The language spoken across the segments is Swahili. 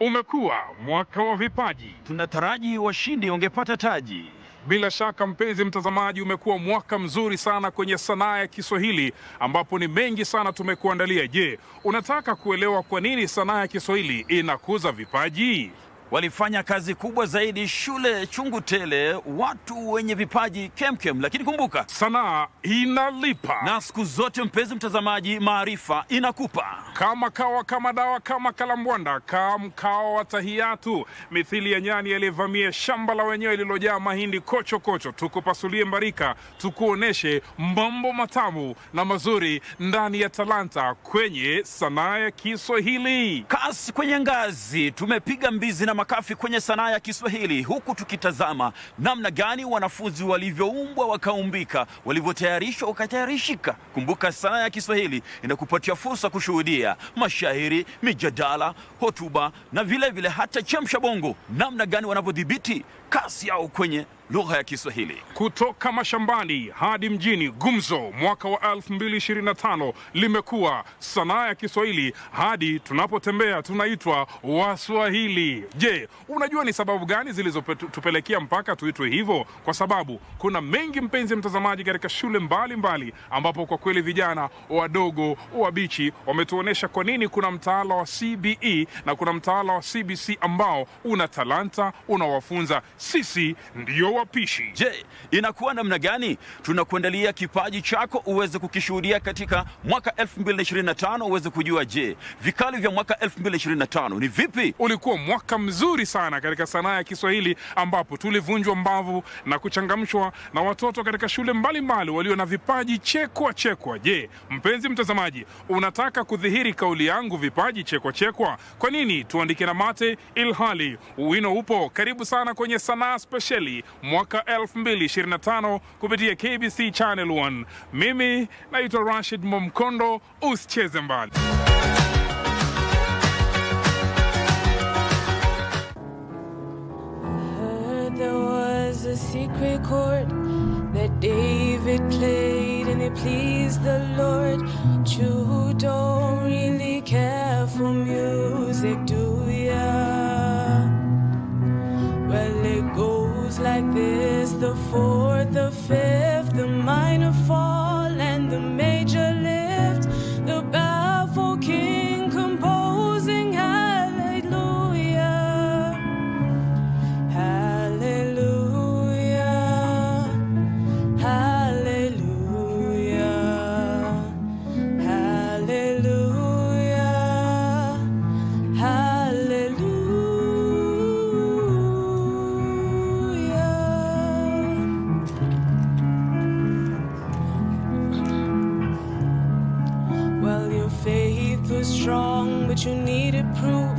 Umekuwa mwaka wa vipaji. Tunataraji washindi wangepata taji. Bila shaka mpenzi mtazamaji, umekuwa mwaka mzuri sana kwenye sanaa ya Kiswahili ambapo ni mengi sana tumekuandalia. Je, unataka kuelewa kwa nini sanaa ya Kiswahili inakuza vipaji? Walifanya kazi kubwa zaidi, shule chungu tele, watu wenye vipaji kemkem, lakini kumbuka, sanaa inalipa. Na siku zote mpenzi mtazamaji, maarifa inakupa. Kama kawa, kama dawa, kama kalambwanda, kama mkao wa tahiyatu, mithili ya nyani aliyevamia shamba la wenyewe lililojaa mahindi kocho kocho. Tukupasulie mbarika, tukuoneshe mambo matamu na mazuri ndani ya talanta kwenye sanaa ya Kiswahili. Kasi kwenye ngazi, tumepiga mbizi na makafi kwenye sanaa ya Kiswahili, huku tukitazama namna gani wanafunzi walivyoumbwa wakaumbika, walivyotayarishwa wakatayarishika. Kumbuka, sanaa ya Kiswahili inakupatia fursa kushuhudia mashairi, mijadala, hotuba na vile hata chemsha bongo, namna gani wanavyodhibiti kasi yao kwenye lugha ya Kiswahili. Kutoka mashambani hadi mjini, gumzo mwaka wa 2025 limekuwa sanaa ya Kiswahili. Hadi tunapotembea tunaitwa Waswahili. Je, unajua ni sababu gani zilizotupelekea mpaka tuitwe hivyo? Kwa sababu kuna mengi mpenzi mtazamaji katika shule mbalimbali ambapo kwa kweli vijana wadogo wabichi wametuonesha kwa nini kuna mtaala wa CBE na kuna mtaala wa CBC ambao una talanta, unawafunza. Sisi ndio wapishi. Je, inakuwa namna gani? Tunakuandalia kipaji chako uweze kukishuhudia katika mwaka 2025, uweze kujua, je, vikali vya mwaka 2025 ni vipi? Ulikuwa mwaka mzuri sana katika sanaa ya Kiswahili ambapo tulivunjwa mbavu na kuchangamshwa na watoto katika shule mbalimbali walio na vipaji chekwa. Je, mpenzi mtazamaji, unataka kudhihiri kauli yangu, vipaji chekwa? Kwa nini tuandike na mate ilhali wino upo? Karibu sana kwenye sanaa speciali mwaka 2025 kupitia KBC Channel 1. Mimi naitwa Rashid Momkondo, usicheze mbali. There was a secret chord that David played and it pleased the Lord. But you don't really care for music, do ya? Well, it goes like this: the fourth, the fifth, the minor fall and the major lift, the baffled king composing hallelujah, hallelujah, hallelujah, hallelujah, hallelujah. Strong, but you needed proof.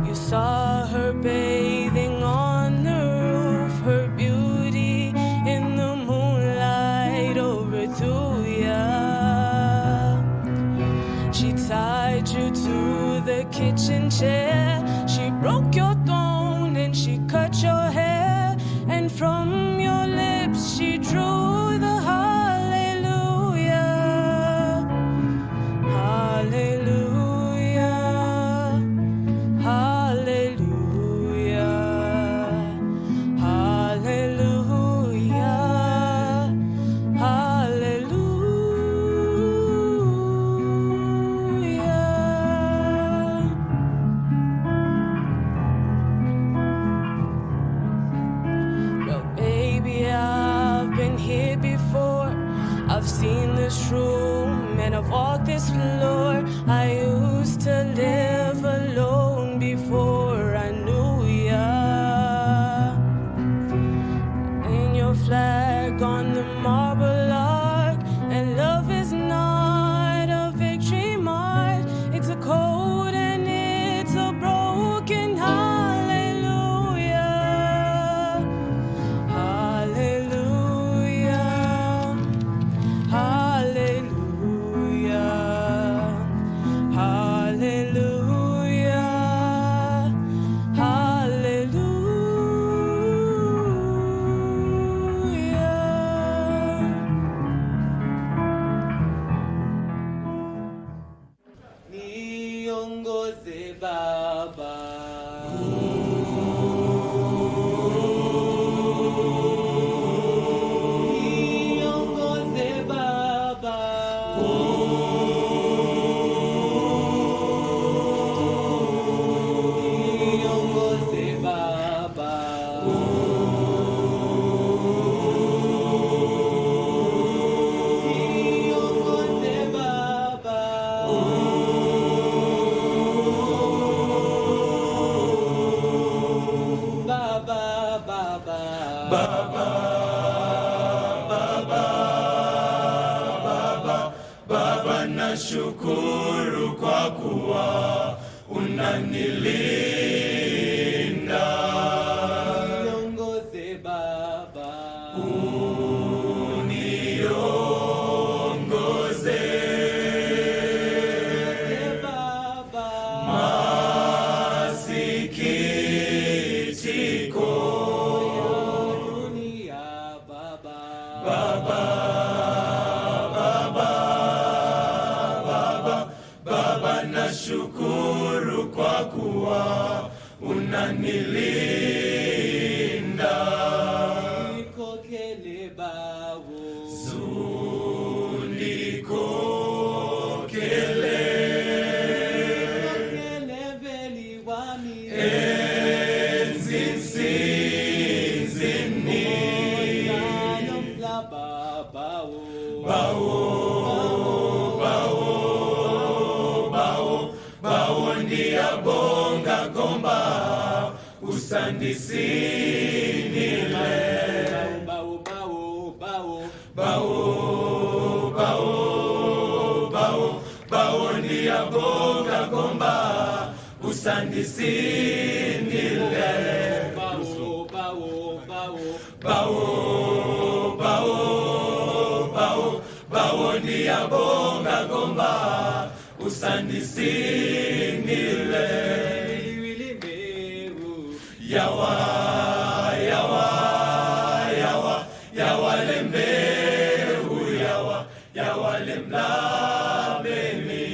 You saw her bathing on the roof, her beauty in the moonlight overthrew ya. She tied you to the kitchen chair, she broke your throne and she cut your hair, and from your lips she drew the hallelujah, hallelujah. I've seen this room and I've walked this floor. I used to live alone before I knew ya. In your flag on the marble ark, and love is not a victory march. It's a code and it's a broken hallelujah, hallelujah, hallelujah, hallelujah, hallelujah. Niongoze Baba. Baba, nashukuru kwa kuwa unanilinda. Niongoze Baba, uniongoze Baba, masikitiko ya dunia Baba, Baba, nashukuru kwa kuwa unanilinda. Nikokele bawo zulikokele veli wami enzi nsinzini yayomla bawo bawo ndiyabonga gomba usandisinile. Bawo ndiyabonga gomba usandisinile. Bawo ndiyabonga gomba usandisinile. Yawa lembeu, yawa lemlabeni.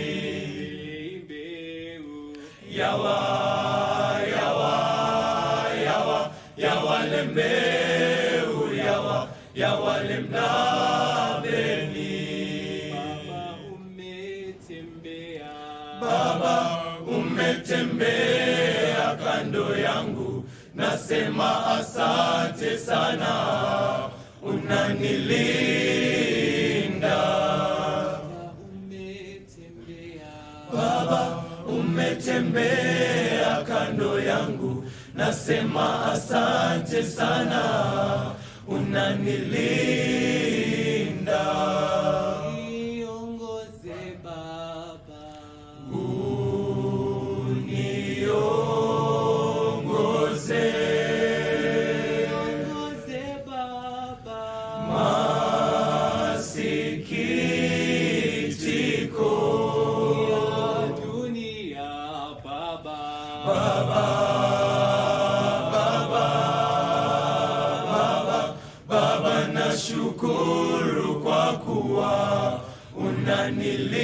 Yawa lembeu, yawa lemlabeni. Baba, umetembea kando yangu, nasema asante sana, unanilinda. Baba, umetembea kando yangu, nasema asante sana, unanilinda. Niongoze Baba, uniongoze Baba, masikitiko ya dunia Baba, Baba, nashukuru kwa kuwa unanilinda.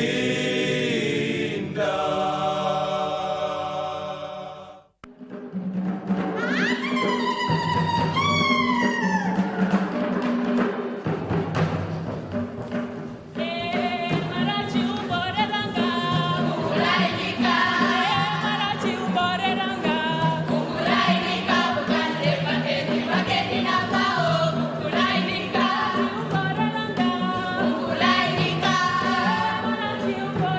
you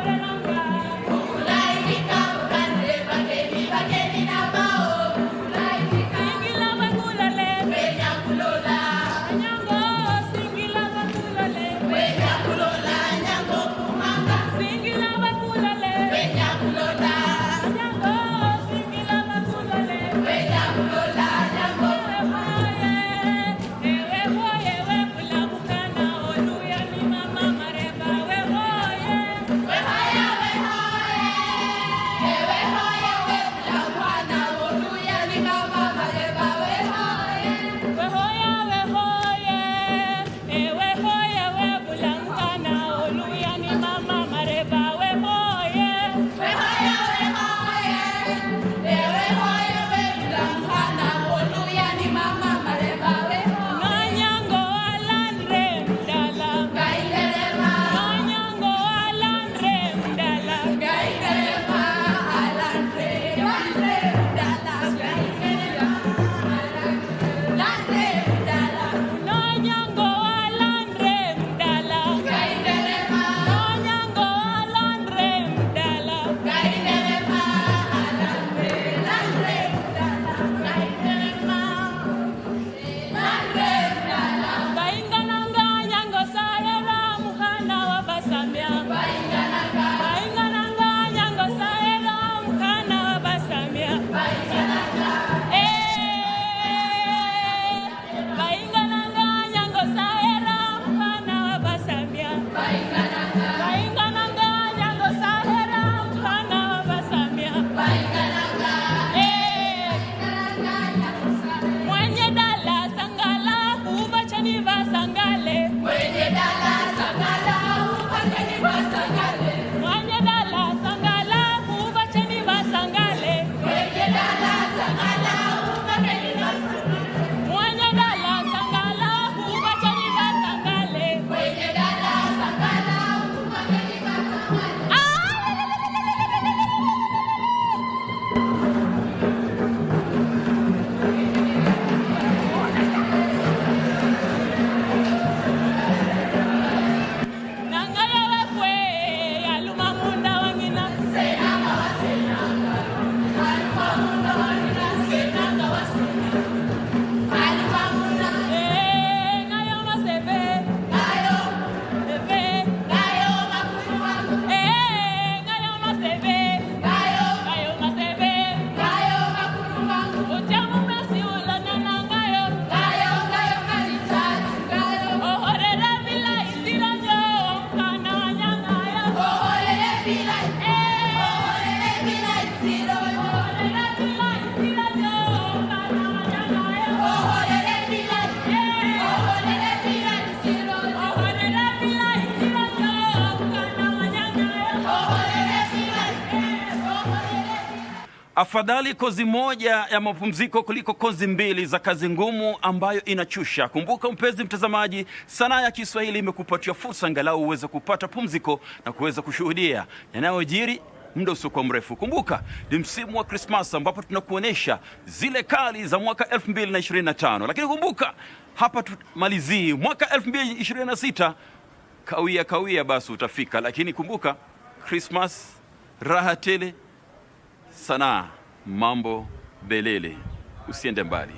Afadhali kozi moja ya mapumziko kuliko kozi mbili za kazi ngumu ambayo inachusha. Kumbuka mpenzi mtazamaji, Sanaa ya Kiswahili imekupatia fursa angalau uweze kupata pumziko na kuweza kushuhudia yanayojiri muda usiokuwa mrefu. Kumbuka ni msimu wa Christmas ambapo tunakuonesha zile kali za mwaka 2025. Lakini kumbuka hapa tumalizii mwaka 2026, kawia basi utafika. Lakini kumbuka Christmas raha tele, sanaa mambo belele. Usiende mbali.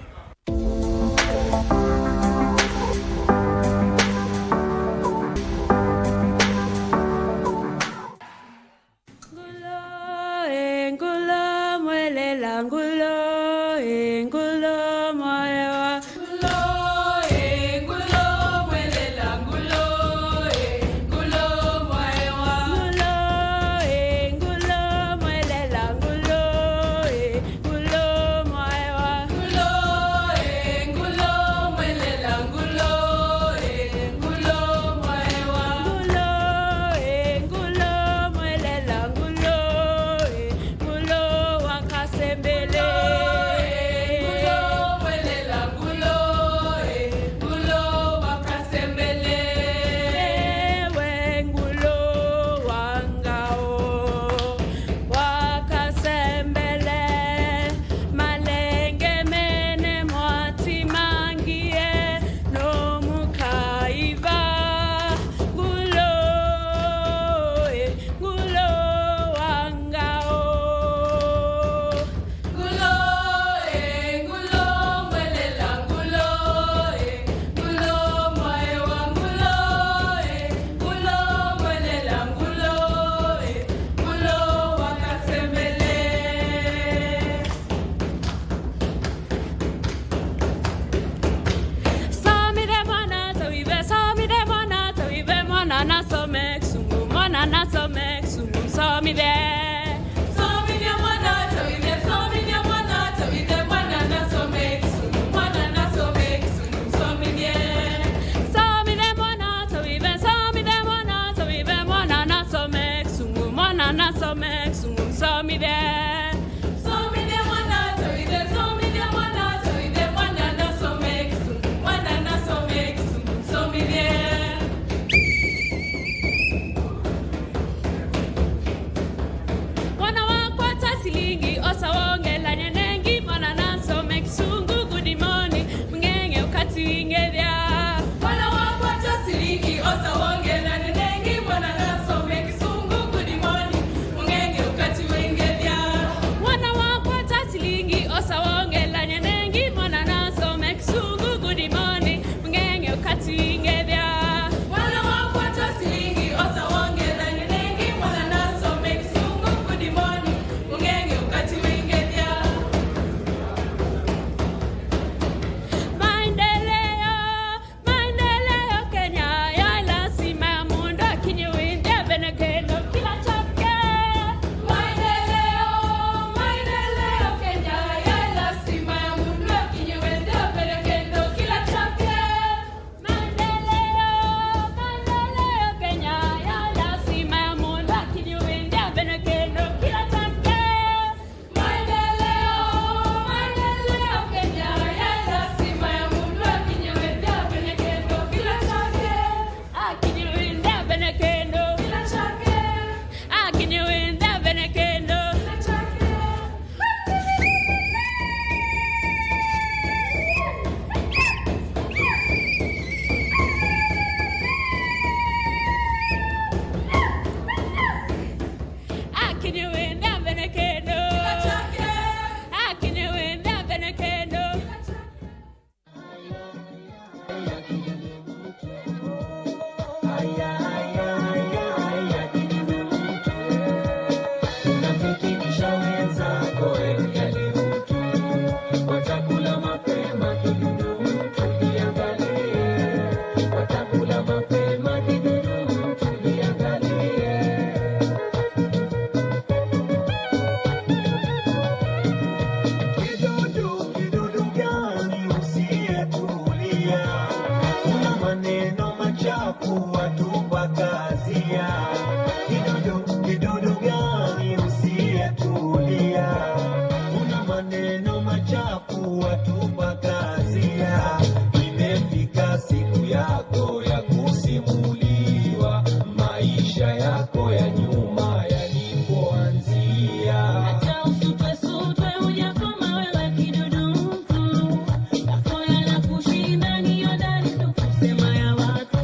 yako ya nyuma yalipoanzia. Hata usutwe hujakoma wewe kidudu mtu. Yako yanakushinda ni hodari tu kusema ya watu.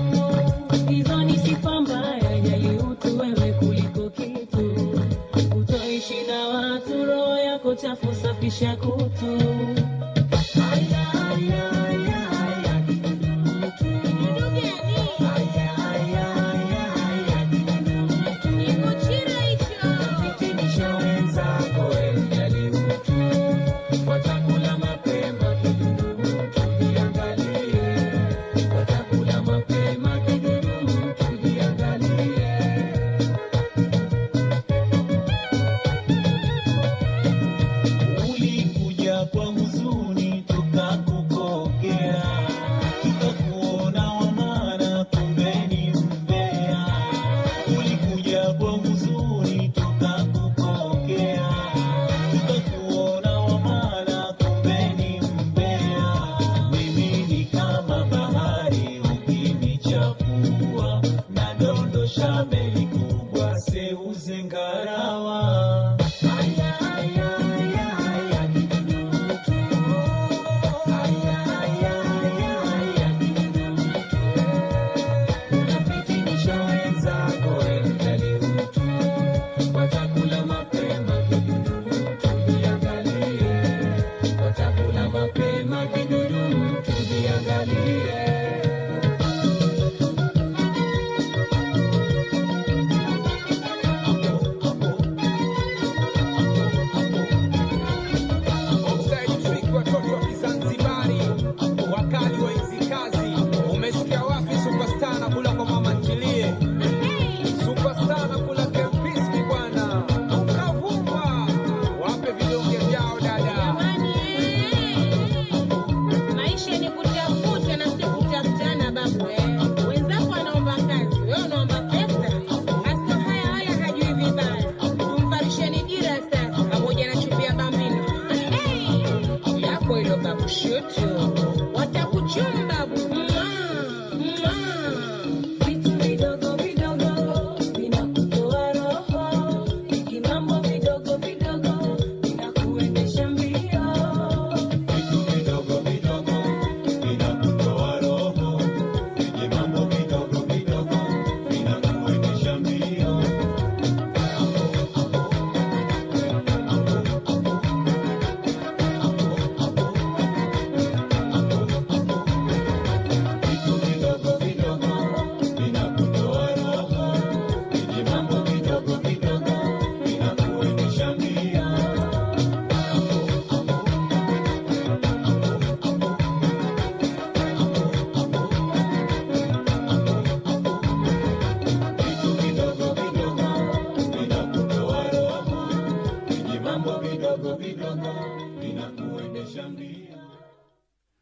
Hizo ni sifa mbaya, jali utu wewe kuliko kitu. Utoishi na watu, roho yako chafu safisha kutu.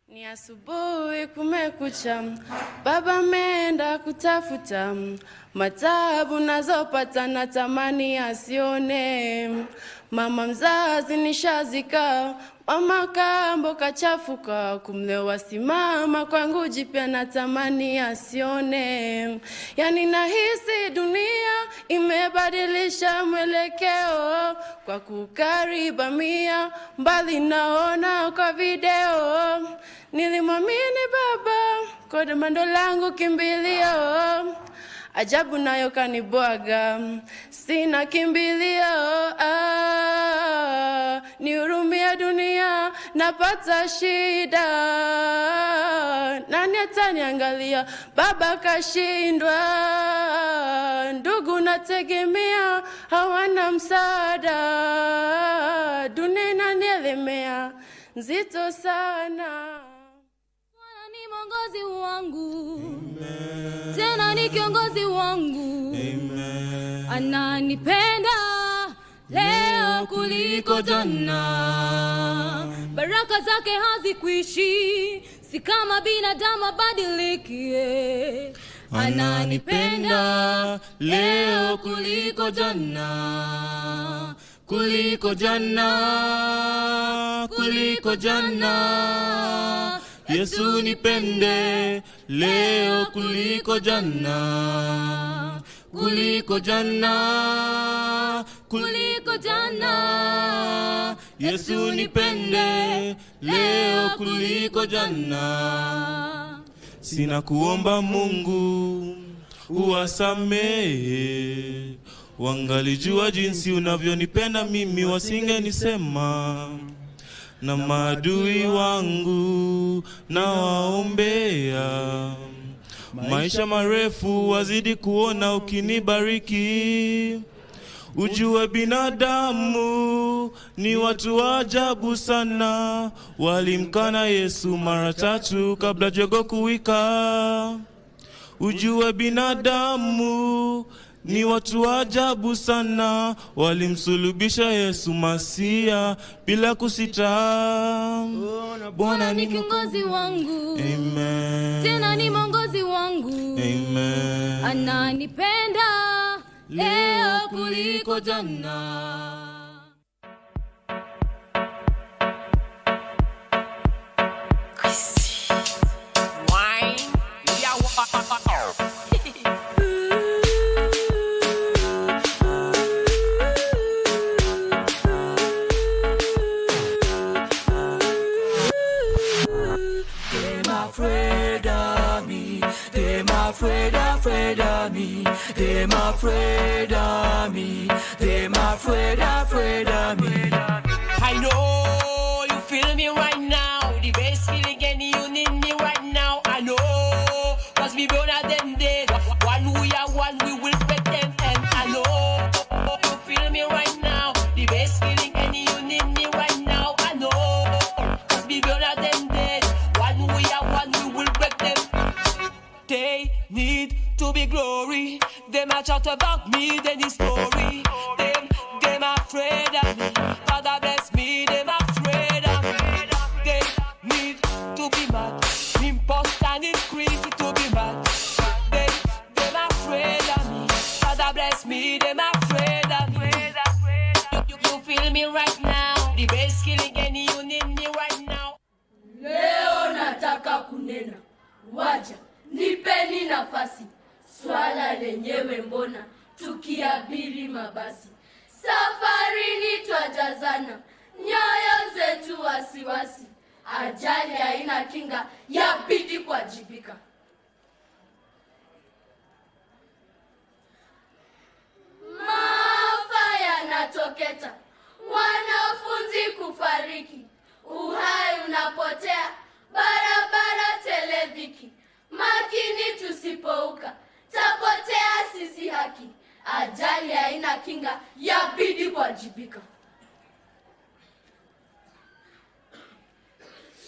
Ni asubuhi kumekucha, baba ameenda kutafuta, matabu nazopata natamani asione. Mama mzazi nishazika, mama kambo kachafuka, kumlewa simama kwangu jipya natamani asione. Yani nahisi dunia imebadilisha mwelekeo, kwa kukaribamia mbali naona kwa video. Nilimwamini baba kwa demando langu kimbilio, ajabu nayo kanibwaga, sina kimbilio. Nihurumia dunia, napata shida, nani ataniangalia? Baba kashindwa, ndugu nategemea hawana msaada, dunia inanielemea nzito sana. Bwana ni mwongozi wangu, amen. Tena ni kiongozi wangu, amen. Ananipenda leo kuliko jana, baraka zake hazikuishi, si kama binadamu abadilike. Ananipenda leo kuliko jana, kuliko jana, kuliko jana. Yesu nipende leo kuliko jana, kuliko jana, kuliko jana. Yesu nipende leo kuliko jana. Sina kuomba Mungu uwasamehe, wangalijua jinsi unavyonipenda mimi wasingenisema. Na maadui wangu na waombea maisha marefu, wazidi kuona ukinibariki. Ujue binadamu ni watu wa ajabu sana, walimkana Yesu mara 3 kabla jogoo kuwika. Ujue binadamu ni watu wa ajabu sana, walimsulubisha Yesu Masia bila kusita. Bwana ni kiongozi wangu, Amen. tena ni mwongozi wangu, Amen. ananipenda leo kuliko jana. Afraid of me, them afraid of me, them afraid of me. I know you feel me right now, the best feeling and you need me right now. I know, cause we better than dead. One we are one, we will break them. And I know you feel me right now, the best feeling and you need me right now. I know, cause we better than dead. One we are one, we will break them. They need to be glory. Them a chat about me, then the story. Them afraid of me. Father bless me, them afraid of me. They need to be mad. Impost and increase to be mad. Them afraid of me. Father bless me, them afraid of me. You feel me right now. The best killing and you need me right now. Leo nataka kunena. Waja, nipeni nafasi. Swala lenyewe mbona tukiabiri mabasi. Safarini twajazana, nyoyo zetu wasiwasi. Ajali haina kinga, yabidi kuwajibika. Maafa yanatoketa, wanafunzi kufariki. Uhai unapotea, barabara televiki. Makini tusipouka, tapotea sisi haki. Ajali haina kinga, yabidi kuwajibika.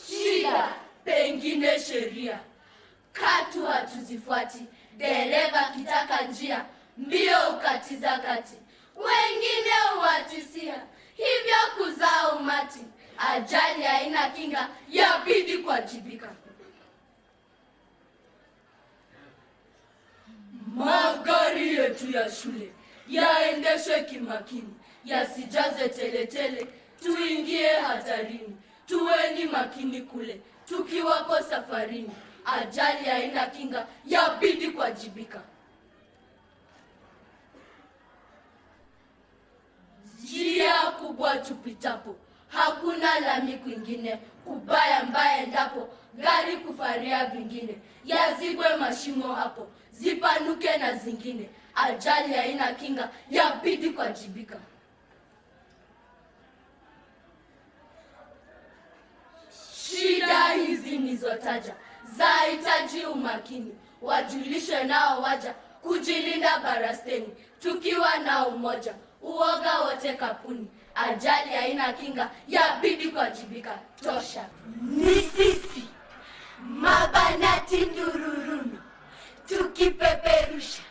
Shida pengine sheria katu hatuzifuati. Dereva kitaka njia, mbio ukatiza kati. Wengine uwatisia, hivyo kuzaa umati. Ajali haina kinga, yabidi kuwajibika. Magari yetu ya shule yaendeshwe kimakini, yasijaze teletele, tuingie hatarini. Tuweni makini kule, tukiwapo safarini. Ajali haina kinga, yabidi kuwajibika. Njia kubwa tupitapo, hakuna lami kwingine. Kubaya mbaya endapo, gari kufaria vingine. Yazibwe mashimo hapo, zipanuke na zingine. Ajali haina kinga, yabidi kuwajibika. Shida hizi nizotaja zahitaji umakini. Wajulishe nao waja kujilinda barasteni. Tukiwa na umoja, uoga wote kapuni. Ajali haina kinga, yabidi kuwajibika. Tosha. Ni sisi mabanati ndururunu, tukipeperusha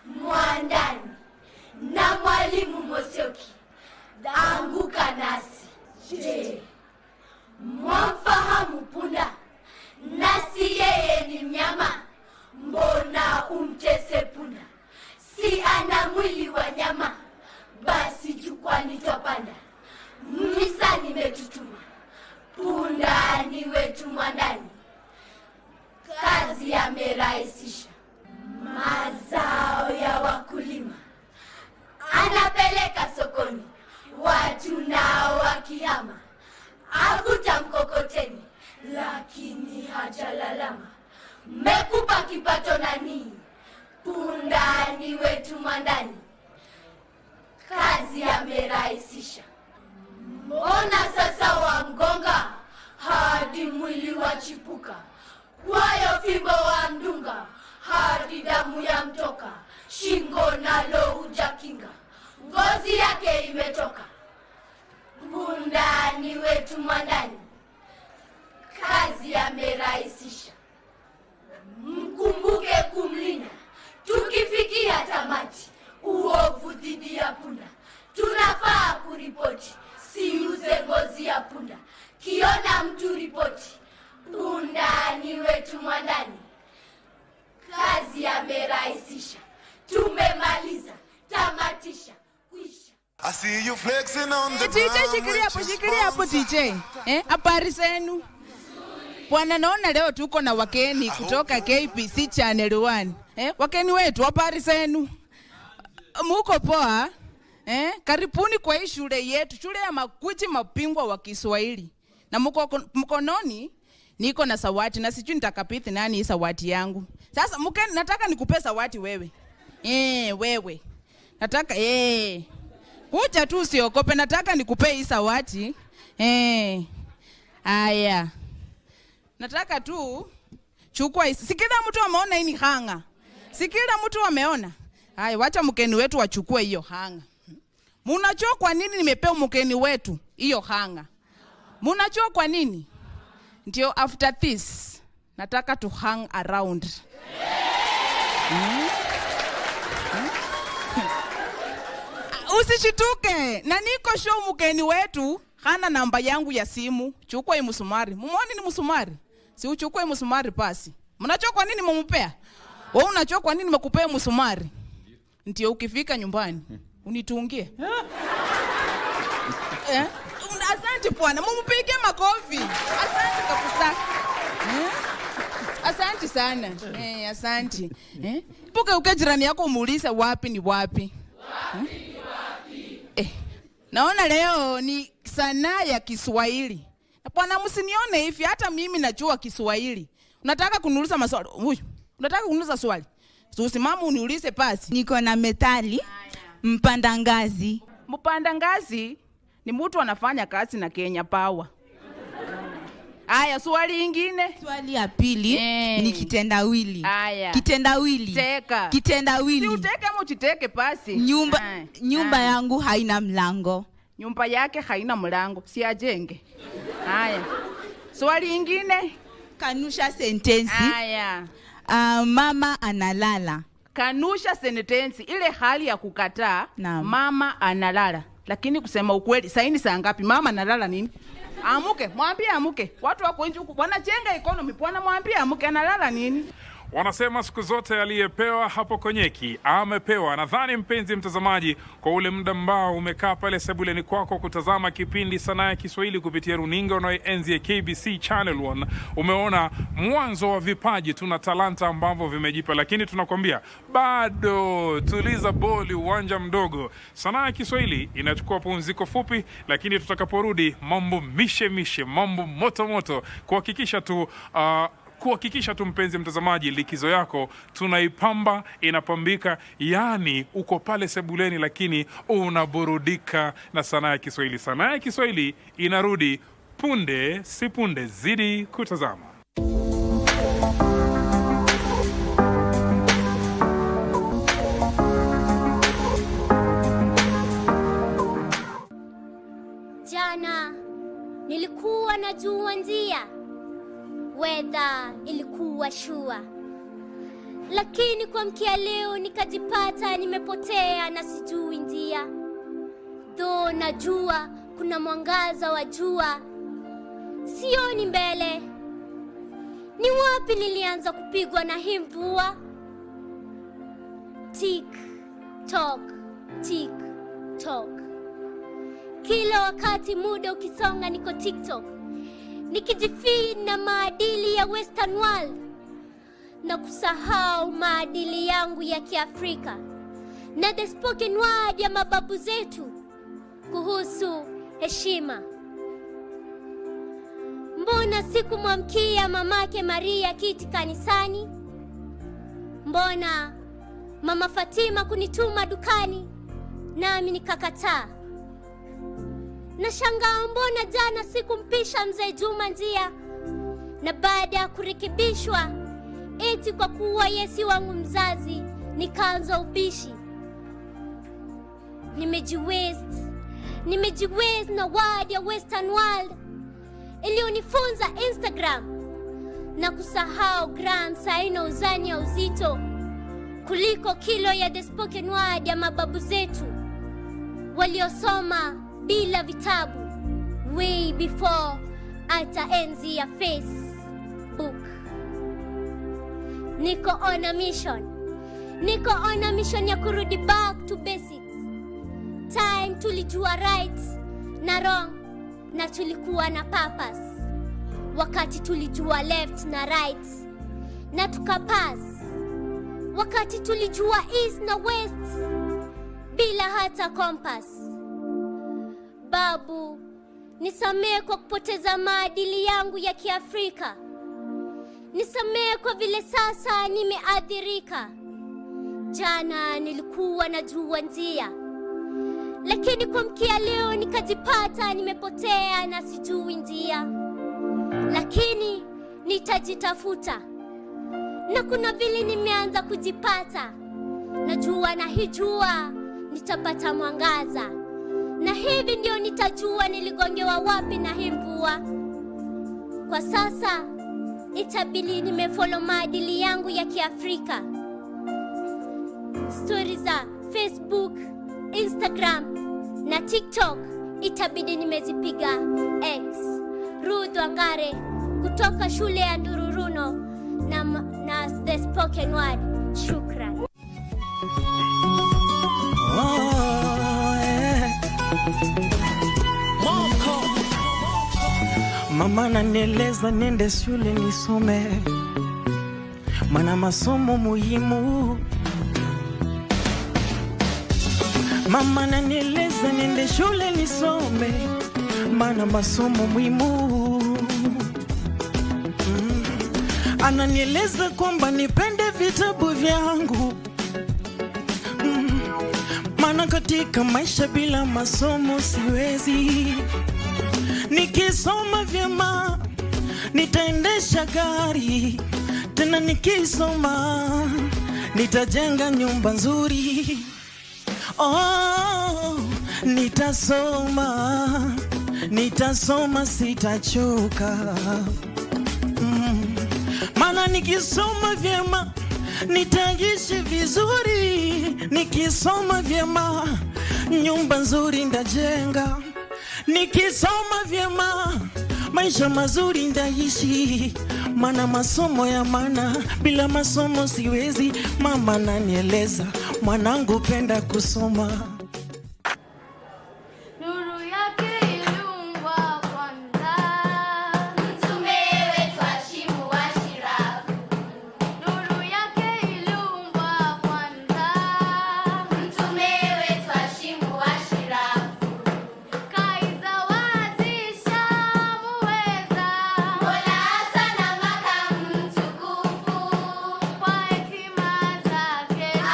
mwandani na Mwalimu Musyoki. Anguka nasi. Je, mwamfahamu punda? Nasi yeye ni mnyama. Mbona umtese punda? Si ana mwili wa nyama. Basi jukwani twapanda, Misa nimetutuma. Punda ni wetu mwandani, kazi yamerahisisha. Mazao ya wakulima akihama avuta mkokoteni, lakini hajalalama. Mmekupa kipato nani? Pundani wetu mwandani, kazi amerahisisha. Mbona sasa wamgonga hadi mwili wachipuka, kwayo fimbo wa mdunga hadi damu ya mtoka, shingo nalo hujakinga, ngozi yake imetoka. Pundani wetu mwandani, kazi amerahisisha. Mkumbuke kumlinda tukifikia tamati, uovu dhidi ya punda tunafaa kuripoti, siuze ngozi ya punda, kiona mtu ripoti. Pundani wetu mwandani, kazi amerahisisha. Tumemaliza, tamatisha, kuisha. I see you flexing on the DJ, shikilia hapo DJ. Habari zenu? Bwana, naona leo tuko na wakeni kutoka KBC Channel 1. Wakeni wetu, habari zenu? Muko poa? Karibuni kwa hii shule yetu, shule ya makuchi mapingwa wa Kiswahili. Na mkononi niko na sawati, na sijui nitakapiti nani hii sawati yangu. Sasa mkeni, nataka nikupe sawati wewe. Wewe. Nataka kuja tu usiogope, nataka nikupe hii sawati. Aya. Nataka tu chukua hii. Si kila mtu ameona hii ni hanga. Si kila mtu ameona. Haya, wacha mkeni wetu achukue hiyo hanga. Mnajua kwa nini nimepewa mkeni wetu hiyo hanga? Mnajua kwa nini? Ndio after this nataka to hang around. Usishituke. Na niko show mkeni wetu hana namba yangu ya simu. Chukua hii msumari. Muone ni msumari. Si uchukue msumari pasi. Mnajua kwa nini mmempea? Wewe unajua kwa nini nimekupea msumari? Ndio ukifika nyumbani unitungie. Asante bwana, mumpige makofi. Asante kabisa. Asante sana. Asante. Puka jirani yako umuulize wapi ni wapi. Naona leo ni sanaa ya Kiswahili. Na bwana, msinione hivi, hata mimi najua Kiswahili. Unataka kuniuliza maswali? Unataka kuniuliza swali? Usimama uniulize pasi. Niko na methali. Mpanda ngazi. Mpanda ngazi ni mtu anafanya kazi na Kenya Power. Aya, swali ingine. Swali ya pili ni kitendawili. Aya. Kitendawili. Teka. Kitendawili. Si uteke ama uchiteke pasi. Nyumba yangu haina mlango. Nyumba yake haina mlango. Si ajenge. Aya. Swali ingine. Kanusha sentensi. Aya. Mama analala. Kanusha sentensi, ile hali ya kukataa. Mama analala. Lakini kusema ukweli, saa ni saa ngapi? Mama analala nini? Amuke, mwambie amuke. Watu wako nje huku wanajenga economy, bwana mwambie amuke, analala nini? Wanasema siku zote aliyepewa hapo konyeki amepewa. Nadhani mpenzi mtazamaji, kwa ule muda ambao umekaa pale sebuleni kwako kutazama kipindi Sanaa ya Kiswahili kupitia runinga unayoenzi ya KBC Channel 1, umeona mwanzo wa vipaji, tuna talanta ambavyo vimejipa, lakini tunakwambia bado tuliza boli, uwanja mdogo. Sanaa ya Kiswahili inachukua pumziko fupi, lakini tutakaporudi mambo mishe, mambo moto kuhakikisha tu mpenzi mtazamaji, likizo yako tunaipamba, inapambika, yani uko pale sebuleni lakini unaburudika na Sanaa ya Kiswahili. Sanaa ya Kiswahili inarudi punde si punde, zidi kutazama. Jana nilikuwa najua njia, weather ilikuwa shua, lakini kwa mkia leo nikajipata nimepotea na sijui njia. Though najua kuna mwangaza wa jua, sioni mbele. Ni wapi nilianza kupigwa na hii mvua? Tick tock, tick tock. Kila wakati muda ukisonga niko TikTok, nikijifeed na maadili ya Western world na kusahau maadili yangu ya Kiafrika na the spoken word ya mababu zetu kuhusu heshima. mbona sikumwamkia mamake Maria kiti kanisani? Mbona mama Fatima kunituma dukani nami nikakataa? Nashangaa mbona jana sikumpisha mzee Juma njia, na baada ya kurekebishwa eti kwa kuwa Yesu wangu mzazi nikaanza ubishi. Nimejiwaste na word ya Western world iliyonifunza Instagram, na kusahau grams haina uzani ya uzito kuliko kilo ya the spoken word ya mababu zetu waliosoma bila vitabu way before hata enzi ya Facebook. Niko on a mission ya kurudi back to basics. Time tulijua right na wrong, na tulikuwa na purpose. Wakati tulijua left na right, na tukapass. Wakati tulijua east na west bila hata compass. Babu, nisamehe kwa kupoteza maadili yangu ya Kiafrika. Nisamehe kwa vile sasa nimeathirika. Jana nilikuwa najua njia, lakini kwa mkia leo nikajipata nimepotea na sijui njia. Lakini nitajitafuta, na kuna vile nimeanza kujipata. Najua na hii jua nitapata mwangaza, na hivi ndio nitajua niligongewa wapi na hii mvua. Kwa sasa itabidi nimefollow maadili yangu ya Kiafrika. Stories za Facebook, Instagram na TikTok itabidi nimezipiga X. Ruth Wangare kutoka shule ya Ndururuno na the spoken word. Shukran. Mama nanieleza niende shule nisome, maana masomo muhimu. Mama nanieleza niende shule nisome, maana masomo muhimu. Ananieleza kwamba nipende vitabu vyangu, maana katika maisha bila masomo siwezi. Nikisoma vyema nitaendesha gari, tena nikisoma nitajenga nyumba nzuri. Oh, nitasoma sitachoka. Maana nikisoma vyema nitaishi vizuri. Nikisoma vyema nyumba nzuri ndajenga. Nikisoma vyema maisha mazuri ndaishi. Maana masomo ya maana, bila masomo siwezi. Mama nanieleza mwanangu penda kusoma.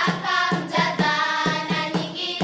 Akamjaza na nyingi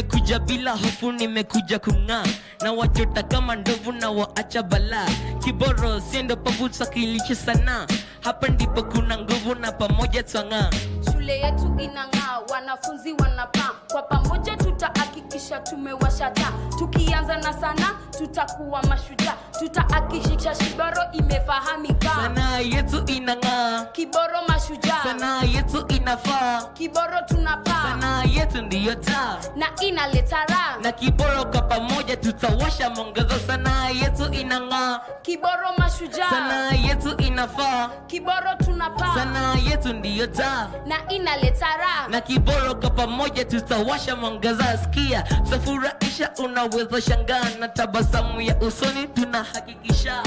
nimekuja bila hofu, nimekuja kung'aa, na wachota kama ndovu na waacha balaa. Kiboro siendo pavuta kilicho sana, hapa ndipo kuna nguvu na pamoja twang'aa. Shule yetu inang'aa, wanafunzi wanapaa, kwa pamoja tutahakikisha tumewasha taa. Tukianza na sana tutakuwa mashujaa, tutahakikisha Kiboro imefahamika. Sanaa yetu inang'aa, Kiboro mashujaa. Sanaa yetu inafaa, Kiboro tunapaa. Sanaa yetu ndiyo taa, na inaleta raha. na Kiboro kwa pamoja tutawasha mwangaza. Sanaa yetu inang'aa, Kiboro mashujaa. Sanaa yetu inafaa, Kiboro tunapaa. Sanaa yetu ndiyo taa, na inaleta raha. na Kiboro kwa pamoja tutawasha mwangaza. Sikia, safurahisha, unaweza shangaa, na tabasamu ya usoni tunahakikisha.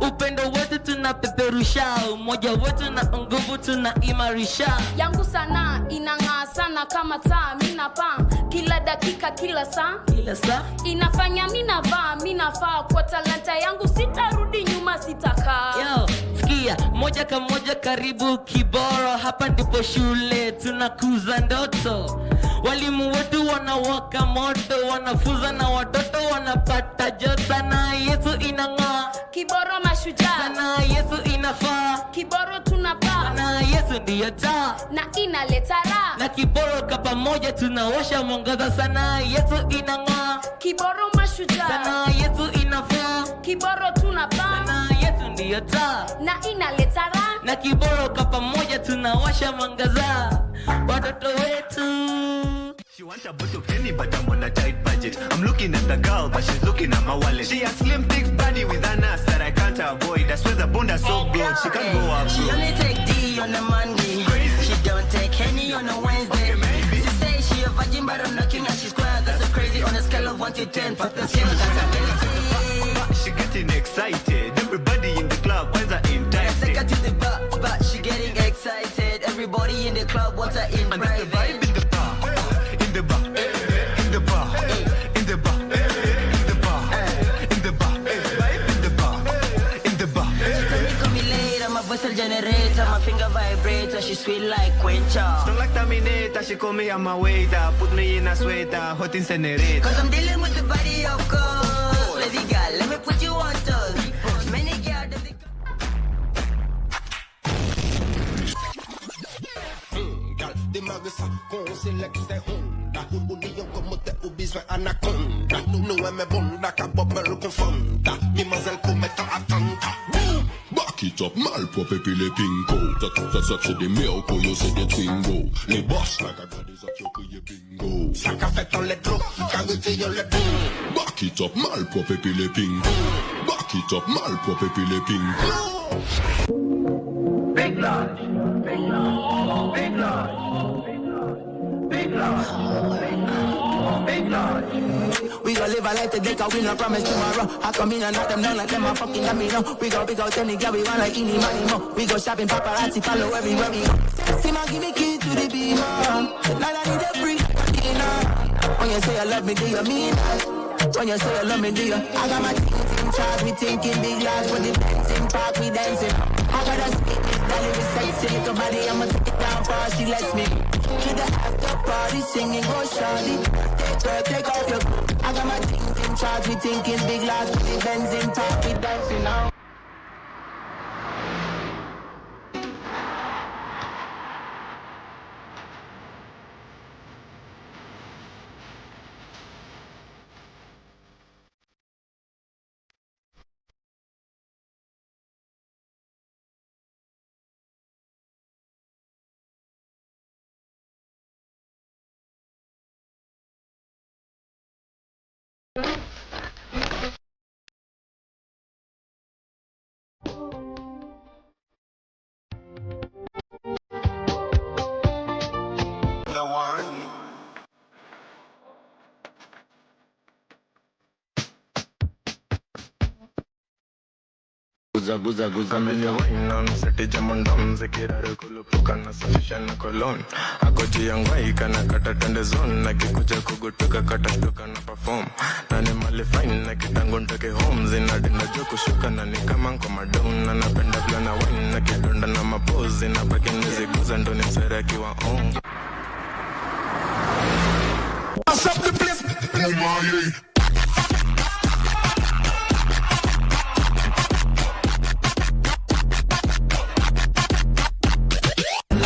Upendo wetu tunapeperusha, umoja wetu na nguvu tunaimarisha. Yangu sanaa inang'aa sana kama taa, mina paa kila dakika kila saa. Inafanya mina vaa, mina faa, kwa talanta yangu sitarudi nyuma, sitakaa. Yo, sikia, moja kwa moja karibu Kiboro, hapa ndipo shule tunakuza ndoto. Walimu wetu wanawaka moto, wanafunza na watoto wanapata joto. Sanaa yetu inang'aa, Kiboro mashujaa. Sanaa yetu inafaa, Kiboro tunapaa. Sanaa yetu ndiyo taa, na inaleta raha. na Kiboro kwa pamoja tunawasha mwangaza. Sanaa yetu inang'aa, Kiboro mashujaa. Sanaa yetu inafaa, Kiboro tunapaa. Sanaa yetu ndiyo taa, na inaleta raha. na Kiboro kwa pamoja tunawasha mwangaza. Watoto wetu. She want a bottle of Henny, but I'm on a tight budget. I'm looking at the girl, but she's looking at my wallet. She a slim, thick body with an ass that I can't avoid. That's where the bunda's so good, she can't go up. She only take D on a Monday. She don't take Henny on a Wednesday. She say she a virgin, but I'm knocking and she's square. That's so crazy on a scale of 1 to 10. Fuck the scale, that's ability. She getting excited. Everybody in the club finds her enticing. Take her to the bar, but she getting excited. Everybody in the club wants her in private. The vibe in the bar, in the bar, in the bar, in the bar, in the bar, in the bar, vibe in the bar, in the bar. She tell me call me later, my voice will generator, my finger vibrator, she sweet like Quencha. Don't like Terminator, she call me on my waiter, put me in a sweater, hot incinerator. Cause I'm dealing with the body of course. Baby girl, let me put you on toes. Many girls that they de magasa con selecte Honda Union como te ubiswe anaconda No me bonda ka bubble confunda Mimazelle cometa atanta Back it up, malpropre puis les pinko. Ça c'est des miracles, yo c'est des twingo. Les boss like I got des actions crier bingo. Ça qu'a fait dans les drogues, carité yo les boum. Back it up, malpropre puis les pinko. Back it up, malpropre puis les pinko. Big Lodge, Big Lodge, Big Lodge, Big Lodge, Big Lodge. We gon' live a life today, cause we no promise tomorrow. I come in and knock them down like them a fucking dummy, no. We go big out any girl, we want like any money, mo. We go shopping, paparazzi, follow everywhere we go. See my give me key to the beamer. Now I need a free dinner. When you say you love me, do you mean that? When you say you love me, do you? I got my teeth in charge, we thinking big large. When the bands in park, we dancing. I got a stick, dolly with sexy little body. I'ma take it down fast, she lets me. To the after party, singing, go shawty. Take off your coat. I got my things in charge, we thinking big large. With the bands in park, we dancing now. Guza Kamenya wainan seti jamondom Zekirare kulupuka na safisha na kolon Akoji yangwai kana kata tende zone Na kikuja kugutuka kata shtuka na perform Na ni mali fine na kitangu ntake home Zinadi na juu kushuka na ni kama nko madown Na napenda vila na wine na kidonda na mapozi Na baki niziguza ndo ni msere akiwa on mash up the place. Oh my.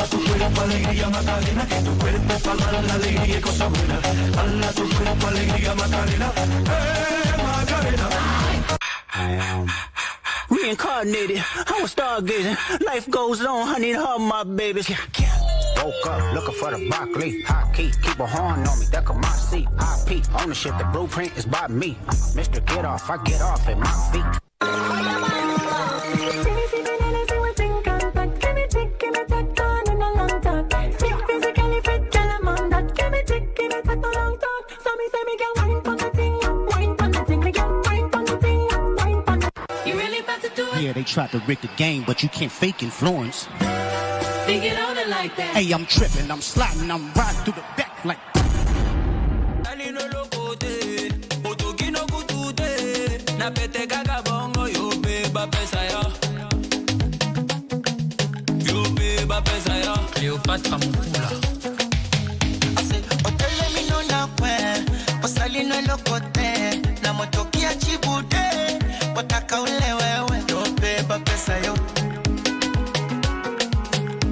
Tu cuerpo alegría Macarena, que tu cuerpo para la alegría y cosa buena. Hala tu cuerpo alegría Macarena, Macarena. I am reincarnated. I was stargazing. Life goes on, honey, and all my babies. Woke up looking for the broccoli. High key, keep a horn on me. That could my seat. IP ownership, the blueprint is by me. Mr. Get Off, I get off at my feet. Yeah, they tried to rig the game, but you can't fake influence. Think it on it like that. Hey, I'm tripping, I'm sliding, I'm riding through the back like. Cleopatra Mukula. Otelemino na kwe, osalino lokote, na motokia chibude, wataka ule wewe. Yo beba pesa yo,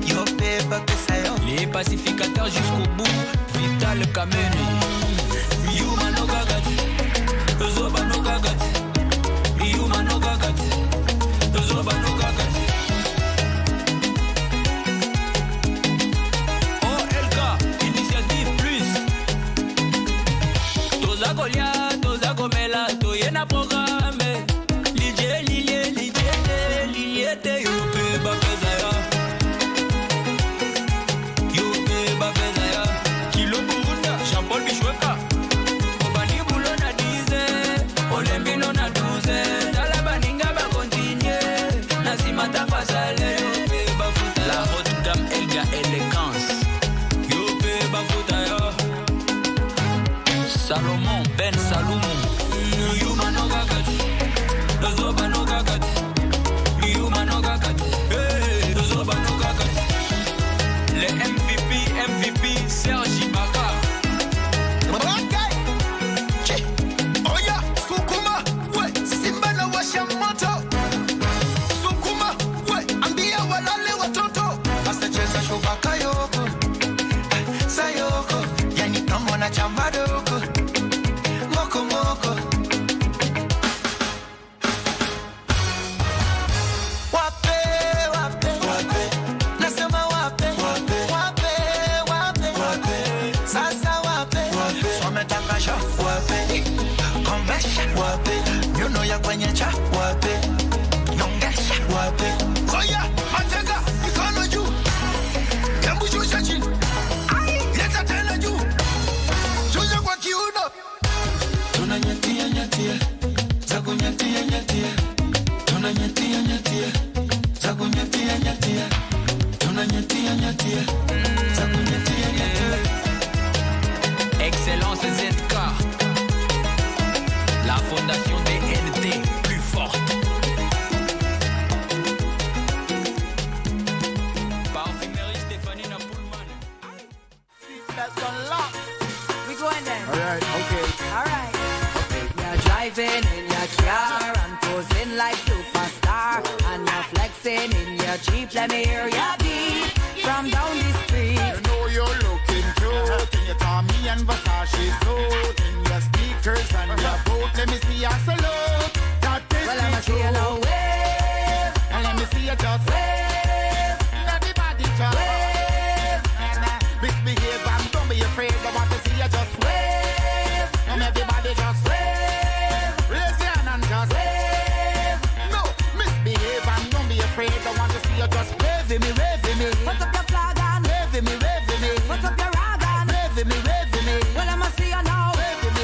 yo beba pesa yo. Les pacificateurs jusqu'au bout, Vital Kameni. Yuma no gagati, Zoba no gagati. Yuma no gagati, Zoba no gagati. Toza komela toyena programme Lilie te yope bapeza ya yope bapeza ya Kilo Burunda Jean-Paul Bishweka Obani Bulo na 10 Olembino na 12 Tala baninga ba continue Nasimata pasale yope bafuta La haute dame Elga Elegance yope bafuta ya Salomon Ben Salomon Yuma no gagati Zoba no gagati Yuma no gagati Zoba no gagati Les MVP Serge Ibaka Oya Sukuma we Simba na washa moto Sukuma we ambia walale watoto Hasta cheza shubaka yoko Sayoko Yani kama na chambadoko Moko moko Wape, wape, wape Nasema wape, wape, wape, wape, wape Sasa wape, wape Swametakasha, wape Kombesha, wape Nyuno ya kwenye cha, wape Nyongesha, wape Oya matega mikono juu Kembu shusha chini Leta tena juu Shusha kwa kiuno Tunanyatia nyatia Zaku nyatia nyatia Tunanyatia nyatia Zaku nyatia nyatia Tunanyatia nyatia Zaku nyatia nyatia Excellence ZK La fondation DNT plus forte Parfumerie Stéphanie Napoulman That's unlocked. We going then. Alright, okay. Alright. You're driving in your car and posing like superstar, and you're flexing in your Jeep. Let me hear your beat from down the street. You know you're looking cute in your Tommy and Versace suit, in your sneakers and your boot. Let me see your salute. That is Well, I'ma see you now wave, and let me see you just wave, everybody just wave. Misbehave and don't be afraid. I want to see you just wave. And everybody just wave. Raise your hand and just wave. No, misbehave and don't be afraid. I want to see you just wave me, wave me. Put up your flag and wave me, wave me. Put up your rag and wave me, wave me. Well, I'ma see you now. Wave me,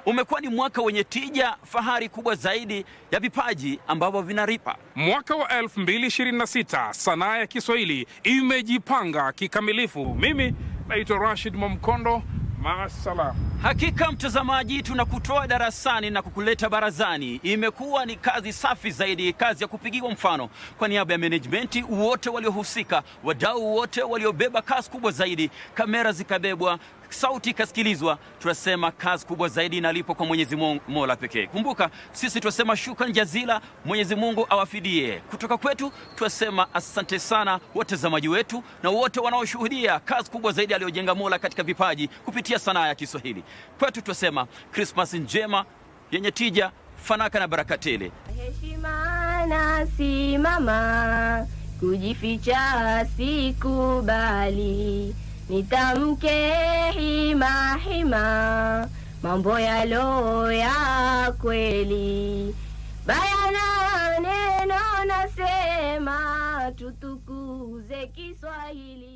Umekuwa ni mwaka wenye tija, fahari kubwa zaidi ya vipaji ambavyo vinaripa. Mwaka wa 2026 sanaa ya Kiswahili imejipanga kikamilifu. Mimi naitwa Rashid Momkondo. Maasalam. Hakika mtazamaji, tunakutoa darasani na kukuleta barazani. Imekuwa ni kazi safi zaidi, kazi ya kupigiwa mfano. Kwa niaba ya management wote waliohusika, wadau wote waliobeba kazi kubwa zaidi, kamera zikabebwa, sauti ikasikilizwa, tunasema kazi kubwa zaidi inalipo kwa Mwenyezi Mungu Mola pekee. Kumbuka sisi tunasema shukran jazila, Mwenyezi Mungu awafidie. Kutoka kwetu tunasema asante sana watazamaji wetu na wote wanaoshuhudia kazi kubwa zaidi aliyojenga Mola katika vipaji kupitia sanaa ya Kiswahili. Kwetu tunasema Christmas njema yenye tija, fanaka na baraka tele. Heshima na simama, kujificha sikubali, nitamke hima hima, mambo yalo ya kweli, bayana neno nasema, tutukuze Kiswahili.